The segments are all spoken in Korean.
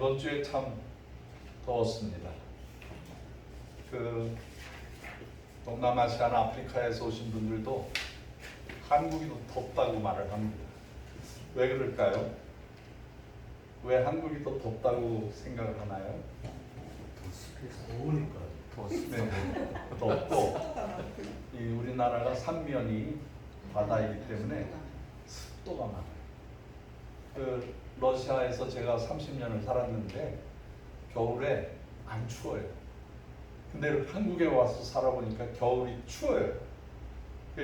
이번 주에 참 더웠습니다. 동남아시아나 아프리카에서 오신 분들도 한국이 더 덥다고 말을 합니다. 왜 그럴까요? 왜 한국이 더 덥다고 생각을 하나요? 더우니까. 네, 덥고 이 우리나라가 삼면이 바다이기 때문에 습도가 많아요. 러시아에서 제가 30년을 살았는데 겨울에 안 추워요. 근데 한국에 와서 살아보니까 겨울이 추워요.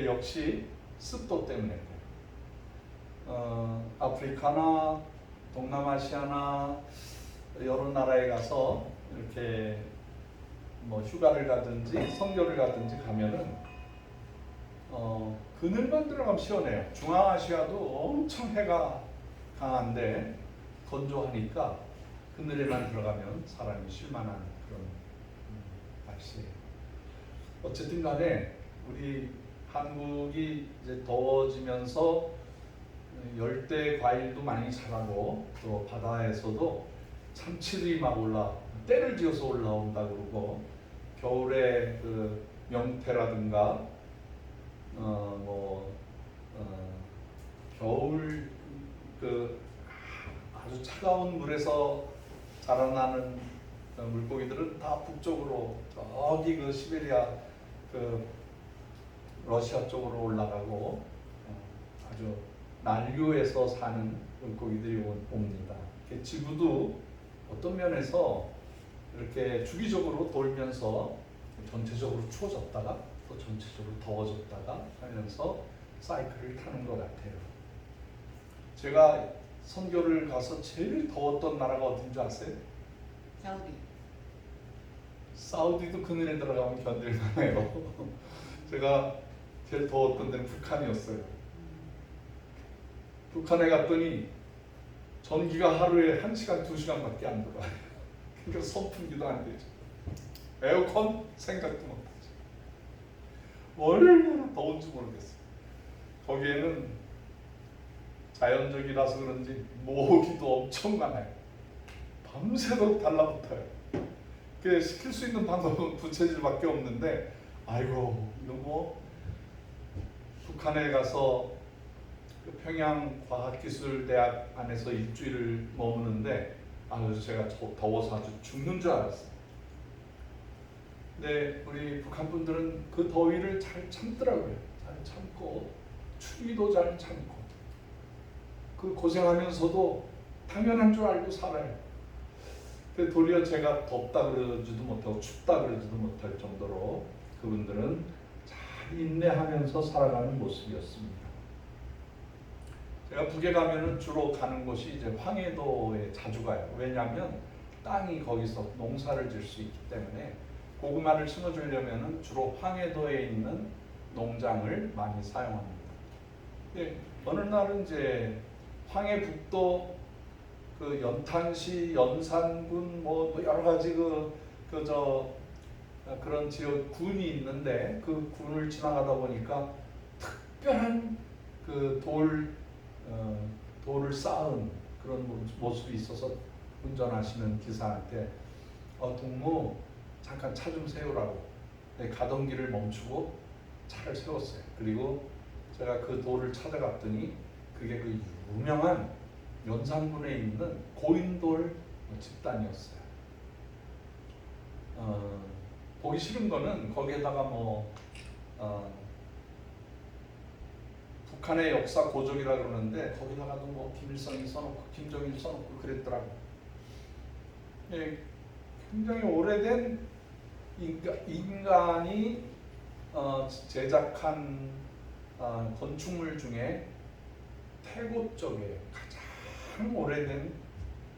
역시 습도 때문에 아프리카나 동남아시아나 여러 나라에 가서 이렇게 뭐 휴가를 가든지 선교를 가든지 가면은 그늘만 들어가면 시원해요. 중앙아시아도 엄청 해가 강한데 건조하니까 그늘에만 들어가면 사람이 쉴만한 그런 날씨예요. 어쨌든 간에 우리 한국이 이제 더워지면서 열대 과일도 많이 자라고 또 바다에서도 참치들이 막 때를 지어서 올라온다 그러고 겨울에 그 명태라든가 겨울 아주 차가운 물에서 자라나는 물고기들은 다 북쪽으로 저기 그 시베리아 러시아 쪽으로 올라가고 아주 난류에서 사는 물고기들이 옵니다. 지구도 어떤 면에서 이렇게 주기적으로 돌면서 전체적으로 추워졌다가 또 전체적으로 더워졌다가 하면서 사이클을 타는 것 같아요. 제가 선교를 가서 제일 더웠던 나라가 어딘 줄 아세요? 사우디. 사우디도 그늘에 들어가면 견딜만해요. 제가 제일 더웠던 데는 북한이었어요. 북한에 갔더니 전기가 하루에 1시간, 2시간밖에 안 들어와요. 그러니까 선풍기도 안 되죠. 에어컨 생각도 못하죠. 얼마나 더운지 모르겠어요. 거기에는 자연적이라서 그런지 모기도 엄청 많아요. 밤새도록 달라붙어요. 그 시킬 수 있는 방법은 부채질밖에 없는데, 아이고 이거 뭐 북한에 가서 그 평양과학기술대학 안에서 일주일을 머무는데 제가 더워서 아주 죽는 줄 알았어요. 근데 우리 북한 분들은 그 더위를 잘 참더라고요. 잘 참고 추위도 잘 참고 그 고생하면서도 당연한 줄 알고 살아요. 도리어 제가 덥다 그러지도 못하고 춥다 그러지도 못할 정도로 그분들은 잘 인내하면서 살아가는 모습이었습니다. 제가 북에 가면은 주로 가는 곳이 이제 황해도에 자주 가요. 왜냐하면 땅이 거기서 농사를 질 수 있기 때문에 고구마를 심어주려면은 주로 황해도에 있는 농장을 많이 사용합니다. 어느 날은 이제 황해북도 그 연탄시 연산군 뭐 여러 가지 그런 지역 군이 있는데 그 군을 지나가다 보니까 특별한 그 돌을 쌓은 그런 모습이 있어서 운전하시는 기사한테 동무 잠깐 차 좀 세우라고 가던 길을 멈추고 차를 세웠어요. 그리고 제가 그 돌을 찾아갔더니 그게 그 유명한 연산군에 있는 고인돌 집단이었어요. 보기 싫은 거는 거기에다가 북한의 역사 고적이라 그러는데 거기다가도 뭐 김일성이 써놓고 김정일 써놓고 그랬더라고. 굉장히 오래된 인간이 제작한 건축물 중에 태고 쪽에 가장 오래된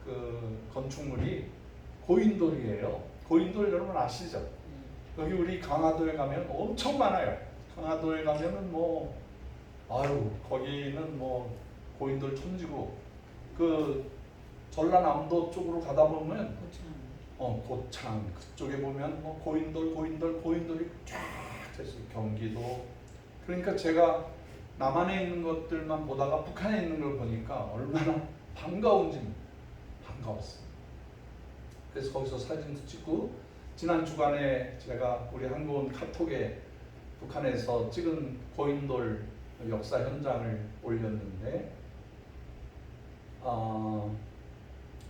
그 건축물이 고인돌이에요. 고인돌 여러분 아시죠? 여기 우리 강화도에 가면 엄청 많아요. 강화도에 가면은 거기는 고인돌 천지고 그 전라남도 쪽으로 가다 보면 고창 그쪽에 보면 고인돌이 쫙 있어요. 경기도. 그러니까 제가 남한에 있는 것들만 보다가 북한에 있는 걸 보니까 얼마나 반가웠어요. 그래서 거기서 사진도 찍고, 지난 주간에 제가 우리 한국은 카톡에 북한에서 찍은 고인돌 역사 현장을 올렸는데,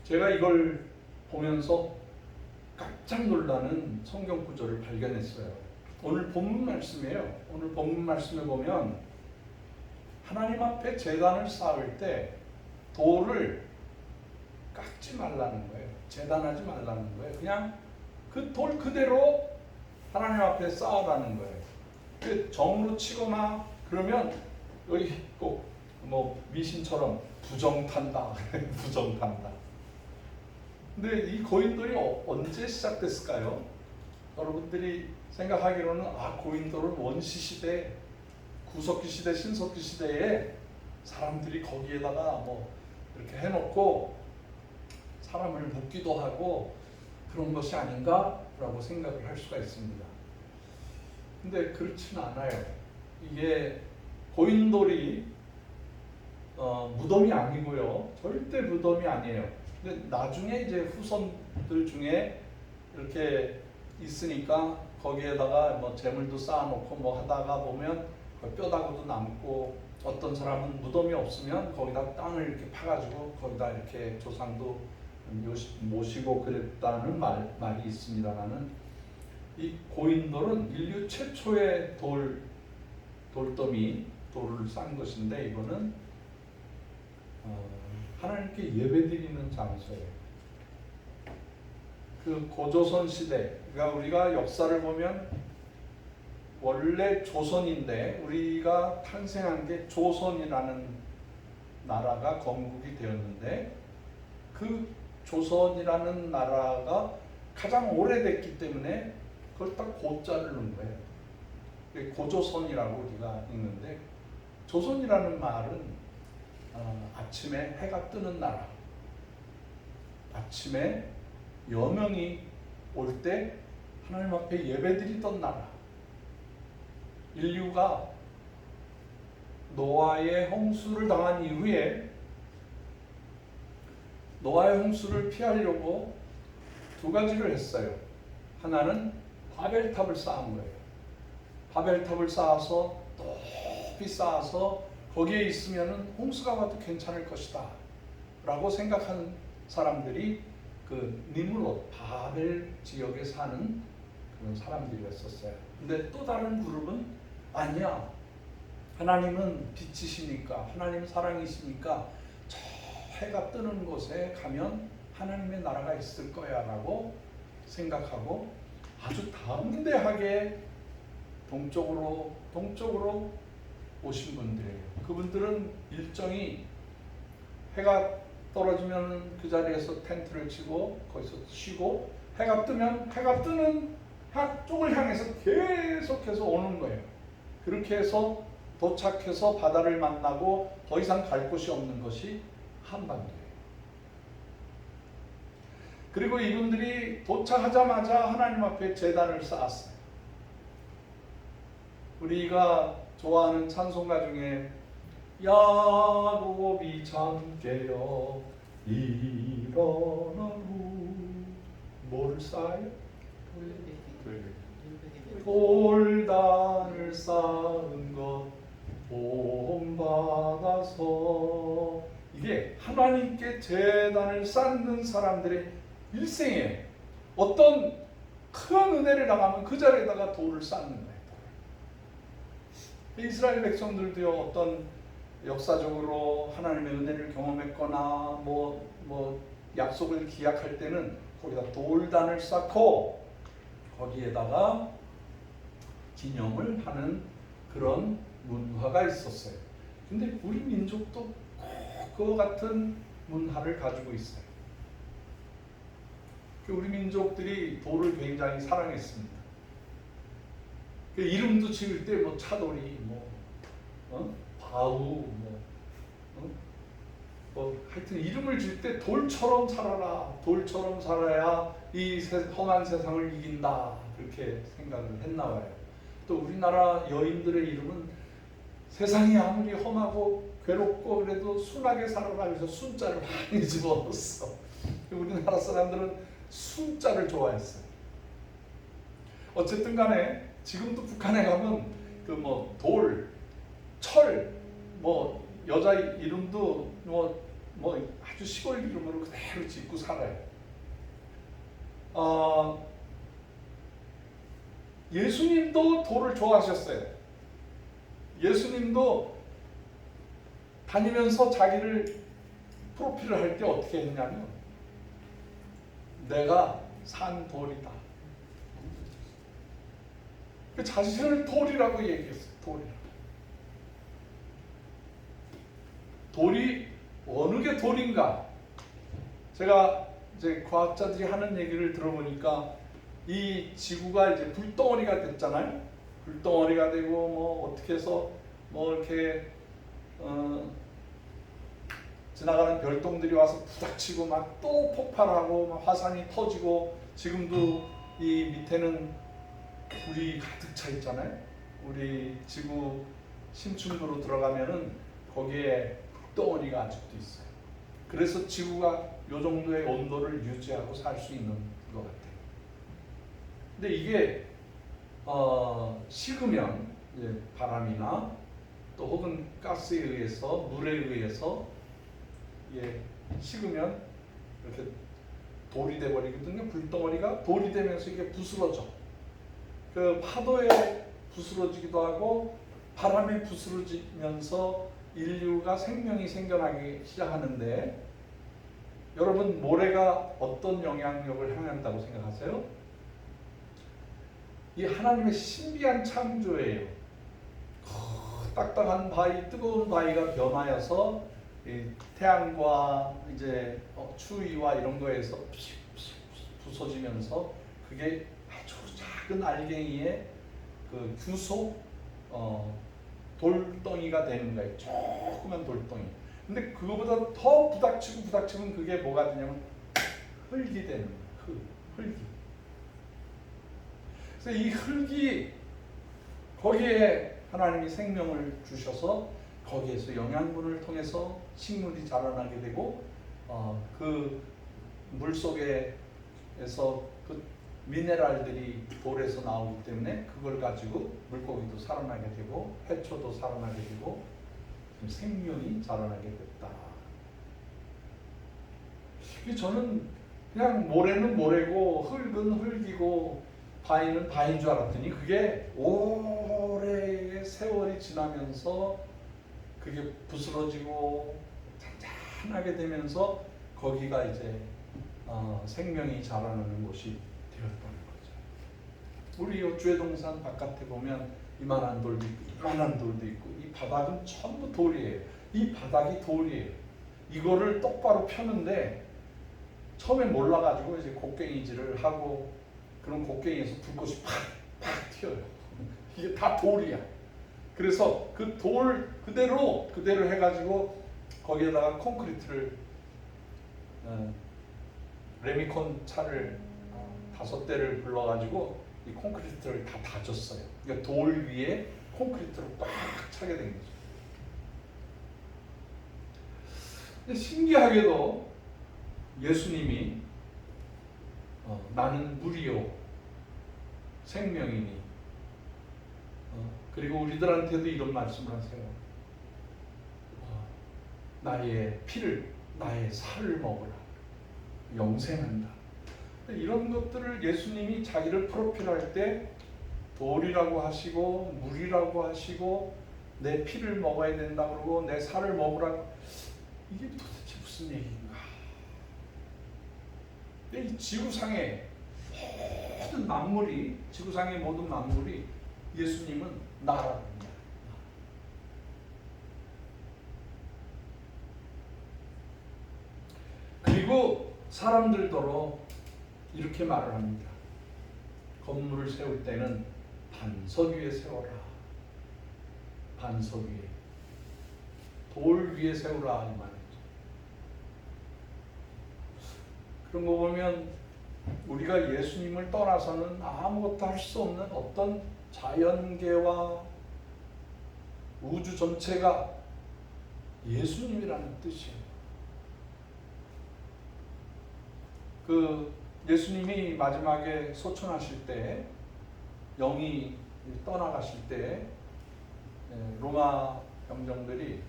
제가 이걸 보면서 깜짝 놀라는 성경 구절을 발견했어요. 오늘 본문 말씀이에요. 오늘 본문 말씀에 보면 하나님 앞에 제단을 쌓을 때 돌을 깎지 말라는 거예요. 재단하지 말라는 거예요. 그냥 그 돌 그대로 하나님 앞에 쌓으라는 거예요. 그 정으로 치거나 그러면 여기 꼭 뭐 미신처럼 부정탄다, 부정탄다. 근데 이 고인돌이 언제 시작됐을까요? 여러분들이 생각하기로는 고인돌은 원시 시대, 구석기 시대, 신석기 시대에 사람들이 거기에다가 뭐 이렇게 해놓고 사람을 묻기도 하고 그런 것이 아닌가라고 생각을 할 수가 있습니다. 근데 그렇지는 않아요. 이게 고인돌이 무덤이 아니고요, 절대 무덤이 아니에요. 근데 나중에 이제 후손들 중에 이렇게 있으니까 거기에다가 뭐 재물도 쌓아놓고 뭐 하다가 보면 뼈다구도 남고, 어떤 사람은 무덤이 없으면 거기다 땅을 이렇게 파가지고 거기다 이렇게 조상도 모시고 그랬다는 말이 있습니다만은, 이 고인돌은 인류 최초의 돌더미, 돌을 쌓은 것인데, 이거는 하나님께 예배드리는 장소예요. 그 고조선 시대, 그러니까 우리가 역사를 보면 원래 조선인데 우리가 탄생한 게 조선이라는 나라가 건국이 되었는데, 그 조선이라는 나라가 가장 오래됐기 때문에 그걸 딱 고자를 넣은 거예요. 고조선이라고 우리가 읽는데, 조선이라는 말은 아침에 해가 뜨는 나라, 아침에 여명이 올 때 하나님 앞에 예배드리던 나라, 인류가 노아의 홍수를 당한 이후에 노아의 홍수를 피하려고 두 가지를 했어요. 하나는 바벨탑을 쌓은 거예요. 바벨탑을 쌓아서 높이 쌓아서 거기에 있으면 홍수가 와도 괜찮을 것이다 라고 생각하는 사람들이 그 니므롯, 바벨 지역에 사는 그런 사람들이었었어요. 근데 또 다른 그룹은 아니야, 하나님은 빛이시니까, 하나님 사랑이시니까 저 해가 뜨는 곳에 가면 하나님의 나라가 있을 거야 라고 생각하고 아주 담대하게 동쪽으로 오신 분들이에요. 그분들은 일정이 해가 떨어지면 그 자리에서 텐트를 치고 거기서 쉬고, 해가 뜨면 해가 뜨는 쪽을 향해서 계속해서 오는 거예요. 그렇게 해서 도착해서 바다를 만나고 더 이상 갈 곳이 없는 것이 한반도예요. 그리고 이분들이 도착하자마자 하나님 앞에 제단을 쌓았어요. 우리가 좋아하는 찬송가 중에 야곱이 참 깨어 일어나고, 뭘 쌓아요? 돌단을 쌓은 것 본받아서. 이게 하나님께 제단을 쌓는 사람들의 일생에 어떤 큰 은혜를 당하면 그 자리에다가 돌을 쌓는 거예요. 이스라엘 백성들도요, 어떤 역사적으로 하나님의 은혜를 경험했거나 뭐 약속을 기약할 때는 거기다 돌단을 쌓고 거기에다가 기념을 하는 그런 문화가 있었어요. 근데 우리 민족도 꼭 그와 같은 문화를 가지고 있어요. 우리 민족들이 돌을 굉장히 사랑했습니다. 그 이름도 지을 때 뭐 차돌이, 바우, 하여튼 이름을 지을 때 돌처럼 살아라, 돌처럼 살아야 이 험한 세상을 이긴다, 그렇게 생각을 했나 봐요. 또 우리나라 여인들의 이름은 세상이 아무리 험하고 괴롭고 그래도 순하게 살아라 해서 순자를 많이 집어넣었어. 우리나라 사람들은 숫자를 좋아했어요. 어쨌든 간에 지금도 북한에 가면 그 뭐 돌, 철, 뭐 여자 이름도 뭐 아주 시골 이름으로 그대로 짓고 살아요. 예수님도 돌을 좋아하셨어요. 예수님도 다니면서 자기를 프로필을 할 때 어떻게 했냐면 내가 산 돌이다. 그 자신을 돌이라고 얘기했어요. 돌이라고. 돌이 어느 게 돌인가? 제가 이제 과학자들이 하는 얘기를 들어보니까 이 지구가 이제 불덩어리가 됐잖아요. 불덩어리가 되고 뭐 어떻게 해서 뭐 이렇게 지나가는 별똥들이 와서 부닥치고 막 또 폭발하고 막 화산이 터지고 지금도 이 밑에는 불이 가득 차 있잖아요. 우리 지구 심층부로 들어가면은 거기에 불덩어리가 아직도 있어요. 그래서 지구가 이 정도의 온도를 유지하고 살 수 있는 것 같아요. 근데 이게 식으면 바람이나 또 혹은 가스에 의해서 물에 의해서 식으면 이렇게 돌이 돼 버리거든요. 불덩어리가 돌이 되면서 이게 부스러져. 그 파도에 부스러지기도 하고 바람에 부스러지면서 인류가 생명이 생겨나기 시작하는데 여러분 모래가 어떤 영향력을 행한다고 생각하세요? 이 하나님의 신비한 창조예요. 딱딱한 바위, 뜨거운 바위가 변하여서 태양과 이제 추위와 이런 거에서 부서지면서 그게 아주 작은 알갱이의 그 규속 돌덩이가 되는 거예요. 조그만 돌덩이. 근데 그거보다 더 부닥치면 그게 뭐가 되냐면 흙이 되는 거예요. 흙이. 그래서 이 흙이 거기에 하나님이 생명을 주셔서 거기에서 영양분을 통해서 식물이 자라나게 되고 그 물속에서 그 미네랄들이 돌에서 나오기 때문에 그걸 가지고 물고기도 살아나게 되고 해초도 살아나게 되고 생명이 자라나게 됐다. 저는 그냥 모래는 모래고 흙은 흙이고 바위는 바위인 줄 알았더니 그게 오래의 세월이 지나면서 그게 부스러지고 잔잔하게 되면서 거기가 이제 생명이 자라나는 곳이 되었다는 거죠. 우리 요주회동산 바깥에 보면 이만한 돌도 있고 이만한 돌도 있고 이 바닥은 전부 돌이에요. 이 바닥이 돌이에요. 이거를 똑바로 펴는데 처음에 몰라가지고 이제 곡괭이질을 하고 그런 곡괭이에서 불꽃이 팍팍 튀어요. 이게 다 돌이야. 그래서 그 돌 그대로 해가지고 거기에다가 콘크리트를 레미콘 차를 5대를 불러가지고 이 콘크리트를 다 다졌어요. 그러니까 돌 위에 콘크리트를 꽉 차게 된 거죠. 근데 신기하게도 예수님이 나는 물이요 생명이니 그리고 우리들한테도 이런 말씀을 하세요. 나의 피를 나의 살을 먹으라 영생한다. 이런 것들을 예수님이 자기를 프로필할 때 돌이라고 하시고 물이라고 하시고 내 피를 먹어야 된다 그러고 내 살을 먹으라. 이게 도대체 무슨 얘기인가? 이 지구상의 모든 만물이 지구상의 모든 만물이 예수님은 나라입니다. 그리고 사람들더러 이렇게 말을 합니다. 건물을 세울 때는 반석 위에 세워라. 반석 위에. 돌 위에 세우라 이 말이죠. 그런 거 보면 우리가 예수님을 떠나서는 아무것도 할 수 없는 어떤 자연계와 우주 전체가 예수님이라는 뜻이에요. 그 예수님이 마지막에 소천하실 때, 영이 떠나가실 때 로마 병정들이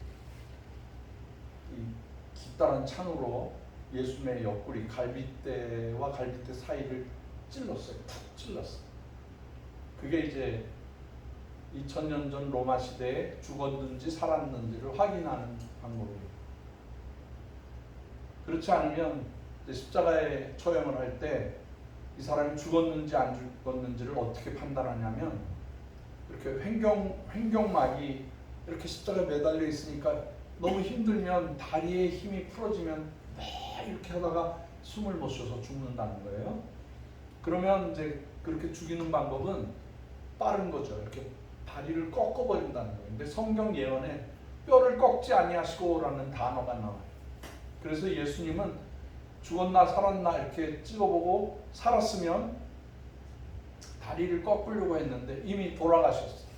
이 깊다란 창으로 예수님의 옆구리, 갈빗대와 갈빗대 사이를 찔렀어요. 푹 찔렀어요. 그게 이제 2000년 전 로마 시대에 죽었는지 살았는지를 확인하는 방법이에요. 그렇지 않으면 십자가에 처형을 할 때 이 사람이 죽었는지 안 죽었는지를 어떻게 판단하냐면, 이렇게 횡격막이 이렇게 십자가에 매달려 있으니까 너무 힘들면 다리에 힘이 풀어지면 막 이렇게 하다가 숨을 못 쉬어서 죽는다는 거예요. 그러면 이제 그렇게 죽이는 방법은 빠른 거죠. 이렇게 다리를 꺾어버린다는 거예요. 근데 성경 예언에 뼈를 꺾지 아니하시고라는 단어가 나와요. 그래서 예수님은 죽었나 살았나 이렇게 찍어보고 살았으면 다리를 꺾으려고 했는데 이미 돌아가셨어요.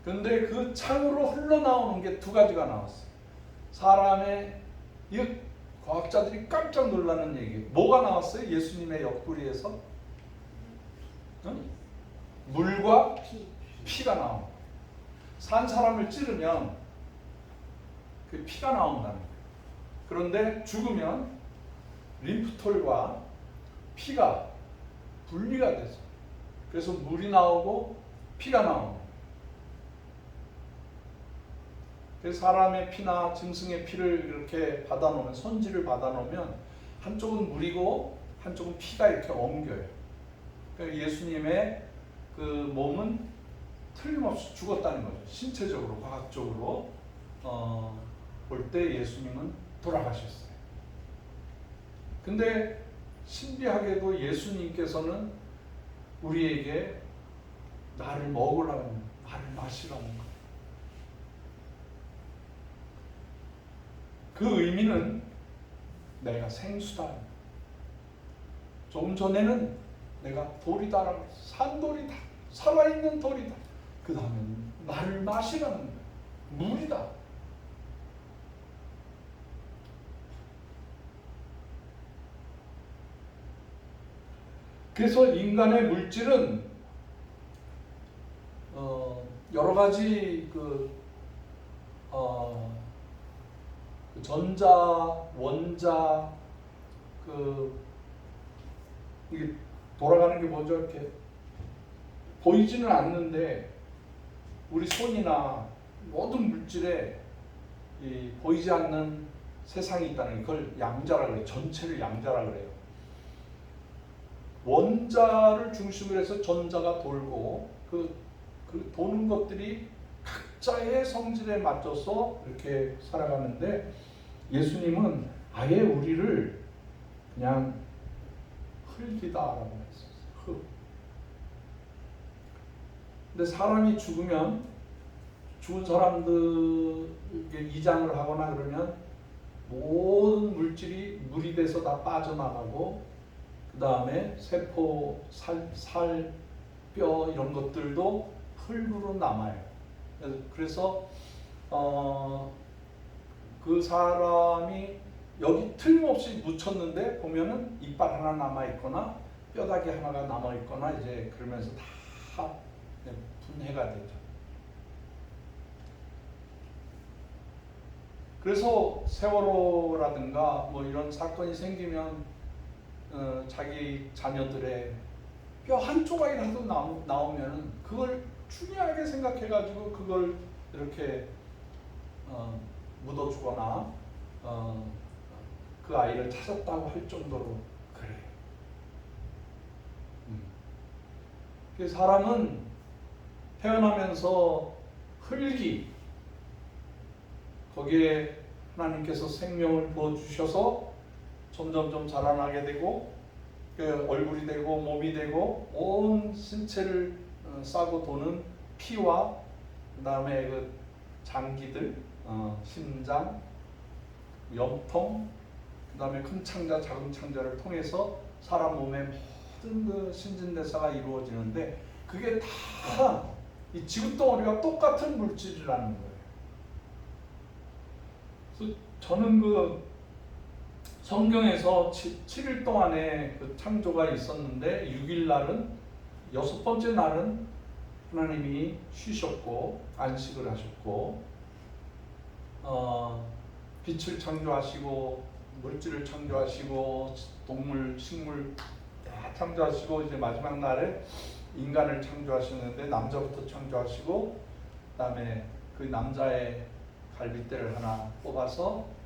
근데 그 창으로 흘러나오는 게 두 가지가 나왔어요. 사람의, 이 과학자들이 깜짝 놀라는 얘기. 뭐가 나왔어요? 예수님의 옆구리에서? 물과 피가 나옵니다. 산 사람을 찌르면 그 피가 나온다는 거예요. 그런데 죽으면 림프톨과 피가 분리가 되죠. 그래서 물이 나오고 피가 나옵니다. 그래서 사람의 피나 짐승의 피를 이렇게 받아놓으면, 손질을 받아놓으면 한쪽은 물이고 한쪽은 피가 이렇게 엉겨요. 그러니까 예수님의 그 몸은 틀림없이 죽었다는 거죠. 신체적으로, 과학적으로 볼 때 예수님은 돌아가셨어요. 근데 신비하게도 예수님께서는 우리에게 나를 먹으라는, 나를 마시라는 거예요. 그 의미는 내가 생수다. 조금 전에는 내가 돌이다라고 했어. 산돌이다. 살아있는 돌이다. 그 다음에는 나를 마시라는 거예요. 물이다. 그래서 인간의 물질은 여러 가지 전자, 원자, 이게 돌아가는 게 먼저 이렇게 보이지는 않는데, 우리 손이나 모든 물질에 이 보이지 않는 세상이 있다는 걸 양자라 그래요. 전체를 양자라 그래요. 원자를 중심으로 해서 전자가 돌고, 그 도는 것들이 각자의 성질에 맞춰서 이렇게 살아가는데, 예수님은 아예 우리를 그냥 흙이다라고 했었어요. 흙. 근데 사람이 죽으면, 죽은 사람들에게 이장을 하거나 그러면 모든 물질이 물이 돼서 다 빠져나가고, 그 다음에 세포, 살, 뼈 이런 것들도 흙으로 남아요. 그래서 그 사람이 여기 틀림없이 묻혔는데 보면은 이빨 하나 남아 있거나 뼈다귀 하나가 남아 있거나, 이제 그러면서 다 분해가 되죠. 그래서 세월호라든가 뭐 이런 사건이 생기면 자기 자녀들의 뼈 한 조각이라도 나오면은 그걸 중요하게 생각해가지고 그걸 이렇게 묻어주거나 그 아이를 찾았다고 할 정도로 그래요. 그 사람은 태어나면서 흙이, 거기에 하나님께서 생명을 부어주셔서 점점점 자라나게 되고, 그 얼굴이 되고 몸이 되고 온 신체를 싸고 도는 피와 그 다음에 그 장기들, 심장, 염통, 그 다음에 큰 창자, 작은 창자를 통해서 사람 몸의 모든 그 신진대사가 이루어지는데, 그게 다 이 지구덩어리가 똑같은 물질이라는 거예요. 그래서 저는 그 성경에서 7일 동안의 그 창조가 있었는데 6일 날은 여섯 번째 날은 하나님이 쉬셨고 안식을 하셨고 빛을 창조하시고 물질을 창조하시고 동물, 식물 다 창조하시고 이제 마지막 날에 인간을 창조하셨는데 남자부터 창조하시고 그다음에 그 남자의 갈빗대를 하나 뽑아서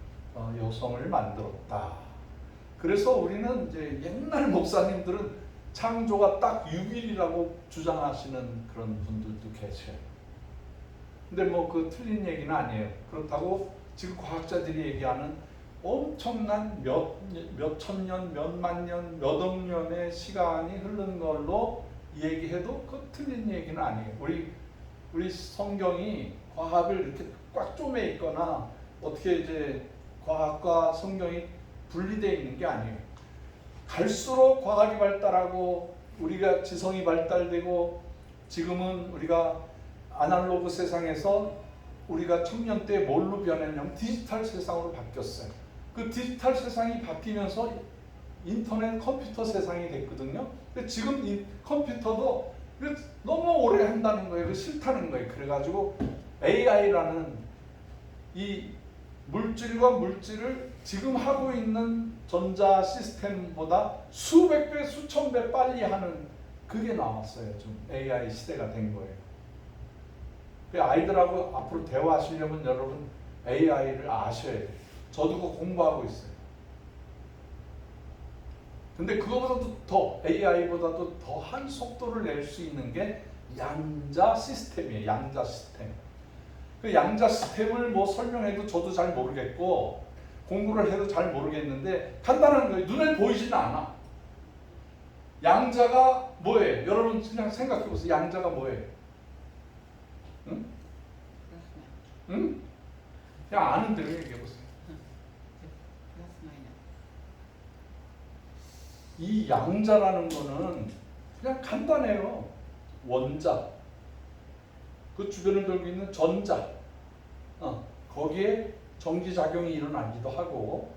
여성을 만들었다. 그래서 우리는 이제 옛날 목사님들은 창조가 딱 6일이라고 주장하시는 그런 분들도 계세요. 근데 뭐 그 틀린 얘기는 아니에요. 그렇다고 지금 과학자들이 얘기하는 엄청난 몇 천년, 몇만 년, 몇 억 년의 시간이 흐른 걸로 얘기해도 그 틀린 얘기는 아니에요. 우리 성경이 과학을 이렇게 꽉 쪼매 있거나 어떻게 이제 과학과 성경이 분리되어 있는 게 아니에요. 갈수록 과학이 발달하고 우리가 지성이 발달되고 지금은 우리가 아날로그 세상에서 우리가 청년 때 뭘로 변했냐면 디지털 세상으로 바뀌었어요. 그 디지털 세상이 바뀌면서 인터넷 컴퓨터 세상이 됐거든요. 근데 지금 이 컴퓨터도 너무 오래 한다는 거예요. 싫다는 거예요. 그래가지고 AI라는 이 물질과 물질을 지금 하고 있는 전자 시스템보다 수백 배, 수천 배 빨리 하는 그게 나왔어요. 좀 AI 시대가 된 거예요. 아이들하고 앞으로 대화하시려면 여러분 AI를 아셔야 돼요. 저도 그거 공부하고 있어요. 근데 그거보다도 더 AI보다도 더한 속도를 낼 수 있는 게 양자 시스템이에요. 양자 시스템. 그 양자 시스템을 뭐 설명해도 저도 잘 모르겠고 공부를 해도 잘 모르겠는데 간단한 거예요. 눈에 보이지는 않아. 양자가 뭐예요? 여러분 그냥 생각해 보세요. 양자가 뭐예요? 응? 응? 그냥 아는 대로 얘기해 보세요. 이 양자라는 거는 그냥 간단해요. 원자, 그 주변을 돌고 있는 전자, 거기에 전기작용이 일어나기도 하고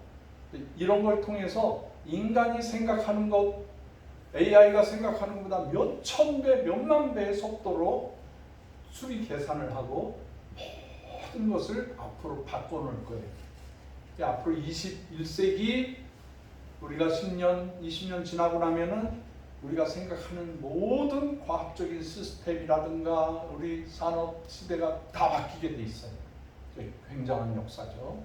이런 걸 통해서 인간이 생각하는 것, AI가 생각하는 것보다 몇 천 배, 몇만 배의 속도로 수리 계산을 하고 모든 것을 앞으로 바꿔놓을 거예요. 앞으로 21세기 우리가 10년, 20년 지나고 나면은 우리가 생각하는 모든 과학적인 시스템이라든가 우리 산업 시대가 다 바뀌게 돼 있어요. 굉장한 역사죠.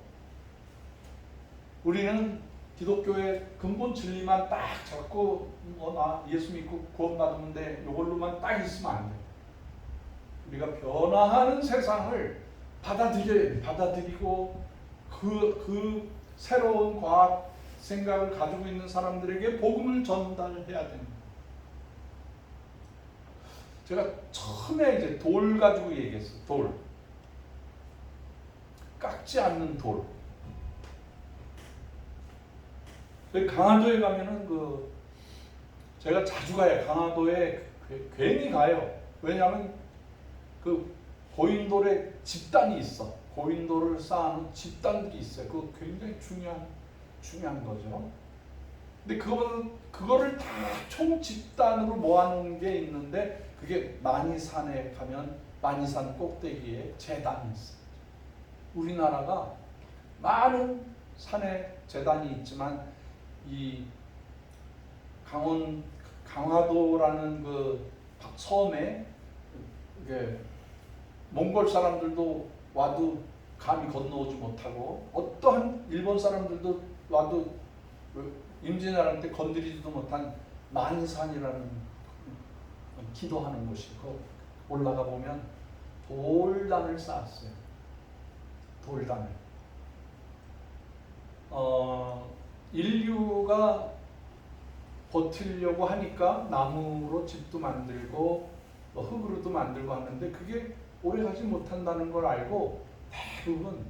우리는 기독교의 근본 진리만 딱 잡고 나 예수 믿고 구원받으면 돼. 이걸로만 딱 있으면 안 돼요. 우리가 변화하는 세상을 받아들이고 그 새로운 과학 생각을 가지고 있는 사람들에게 복음을 전달해야 됩니다. 제가 처음에 이제 돌 가지고 얘기했어요. 돌. 깎지 않는 돌. 강화도에 가면은 제가 자주 가요. 강화도에 괜히 가요. 왜냐하면 그 고인돌에 집단이 있어. 고인돌을 쌓아놓은 집단들이 있어요. 그거 굉장히 중요한 거죠. 근데 그거를 다 총 집단으로 모아놓은 게 있는데 그게 만이산에 가면 만이산 꼭대기에 제단이 있어요. 우리나라가 많은 산에 제단이 있지만 이 강화도라는 그 섬에 몽골 사람들도 와도 감히 건너오지 못하고 어떠한 일본 사람들도 와도 임진왜란 건드리지도 못한 만산이라는 기도하는 곳이고 올라가 보면 돌단을 쌓았어요. 돌단을. 인류가 버티려고 하니까 나무로 집도 만들고 흙으로도 만들고 하는데 그게 오래가지 못한다는 걸 알고 대부분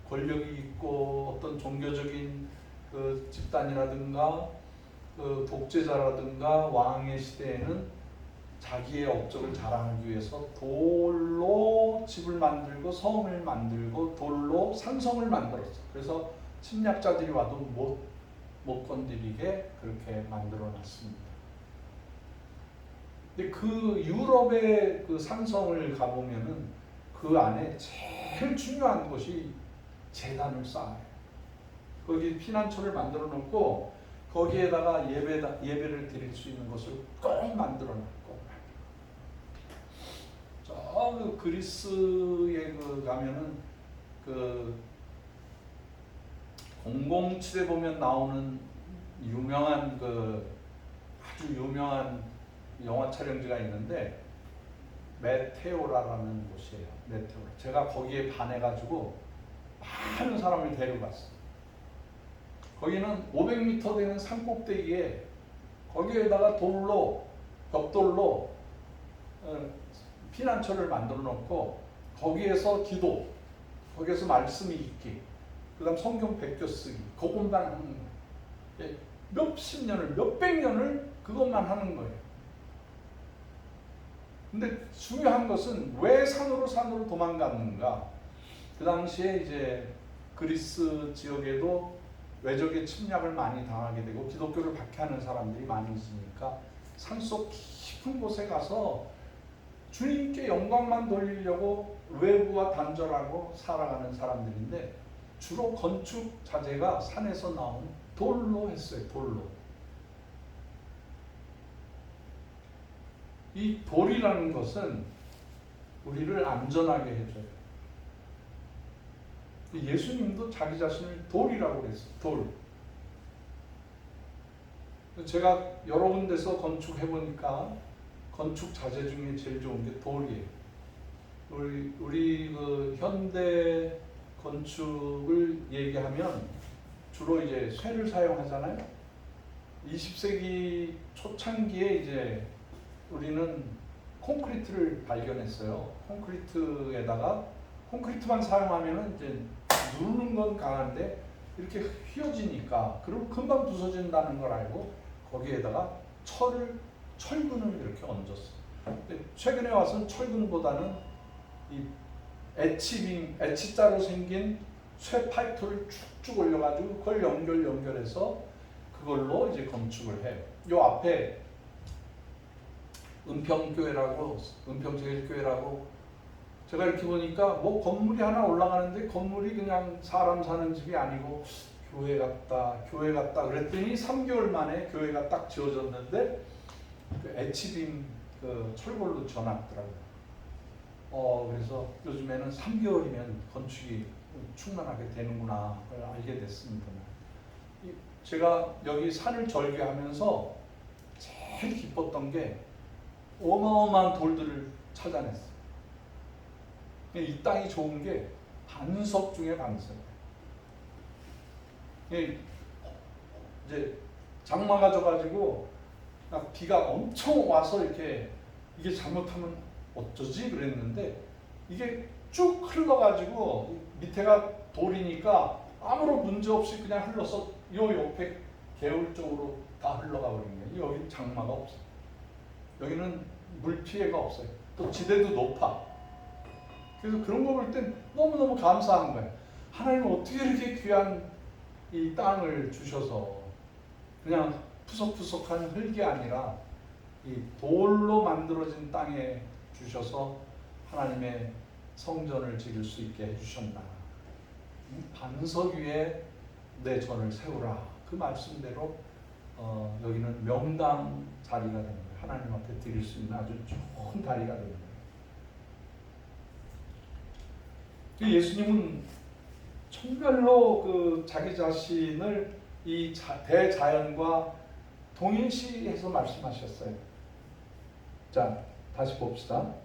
권력이 있고 어떤 종교적인 그 집단이라든가 그 독재자라든가 왕의 시대에는 자기의 업적을 자랑하기 위해서 돌로 집을 만들고 성을 만들고 돌로 산성을 만들었어. 그래서 침략자들이 와도 못 못 건드리게 그렇게 만들어 놨습니다. 근데 그 유럽의 그 산성을 가보면은 그 안에 제일 중요한 곳이 제단을 쌓아요. 거기 피난처를 만들어 놓고 거기에다가 예배를 드릴 수 있는 것을 꼭 만들어 놨고, 저 그리스에 가면은 그 007에 보면 나오는 유명한 아주 유명한 영화 촬영지가 있는데 메테오라라는 곳이에요. 메테오라. 제가 거기에 반해가지고 많은 사람을 데려갔어요. 거기는 500m 되는 산꼭대기에 거기에다가 벽돌로 피난처를 만들어 놓고 거기에서 기도, 거기에서 말씀 읽기, 그 다음 성경 베껴 쓰기, 그것만 하는 거예요. 몇십 년을, 몇백 년을 그것만 하는 거예요. 근데 중요한 것은 왜 산으로 도망갔는가? 그 당시에 이제 그리스 지역에도 외적의 침략을 많이 당하게 되고 기독교를 박해하는 사람들이 많이 있으니까 산속 깊은 곳에 가서 주님께 영광만 돌리려고 외부와 단절하고 살아가는 사람들인데 주로 건축 자재가 산에서 나온 돌로 했어요. 돌로. 이 돌이라는 것은 우리를 안전하게 해줘요. 예수님도 자기 자신을 돌이라고 그랬어요. 돌. 제가 여러 군데서 건축해보니까 건축 자재 중에 제일 좋은 게 돌이에요. 우리 그 현대 건축을 얘기하면 주로 이제 쇠를 사용하잖아요. 20세기 초창기에 이제 우리는 콘크리트를 발견했어요. 콘크리트만 사용하면은 이제 누르는 건 강한데 이렇게 휘어지니까 그리고 금방 부서진다는 걸 알고 거기에다가 철근을 이렇게 얹었어요. 근데 최근에 와서는 철근보다는 이 H자로 생긴 쇠 파이프를 쭉쭉 올려가지고 그걸 연결해서 그걸로 이제 건축을 해요. 요 앞에 은평제일교회라고 제가 이렇게 보니까 뭐 건물이 하나 올라가는데 건물이 그냥 사람 사는 집이 아니고 교회 같다 그랬더니 3개월 만에 교회가 딱 지어졌는데 그 H빔 그 철골로 지어놨더라고요. 그래서 요즘에는 3개월이면 건축이 충만하게 되는구나 그걸 알게 됐습니다. 제가 여기 산을 절개하면서 제일 기뻤던 게 어마어마한 돌들을 찾아냈어요. 이 땅이 좋은 게 반석 중에 반석이에요. 이제 장마가 져가지고 비가 엄청 와서 이렇게 이게 잘못하면 어쩌지 그랬는데 이게 쭉 흘러가지고 밑에가 돌이니까 아무런 문제 없이 그냥 흘러서 요 옆에 개울 쪽으로 다 흘러가 버린 거예요. 여기 장마가 없어요. 여기는 물 피해가 없어요. 또 지대도 높아. 그래서 그런 거 볼 땐 너무너무 감사한 거예요. 하나님은 어떻게 이렇게 귀한 이 땅을 주셔서 그냥 푸석푸석한 흙이 아니라 이 돌로 만들어진 땅에 주셔서 하나님의 성전을 지을 수 있게 해주셨나. 반석 위에 내 전을 세우라. 그 말씀대로 여기는 명당 자리가 되는 거예요. 하나님 앞에 드릴 수 있는 아주 좋은 자리가 되는 거예요. 예수님은 정말로 그 자기 자신을 이 대자연과 동일시해서 말씀하셨어요. 자, 다시 봅시다.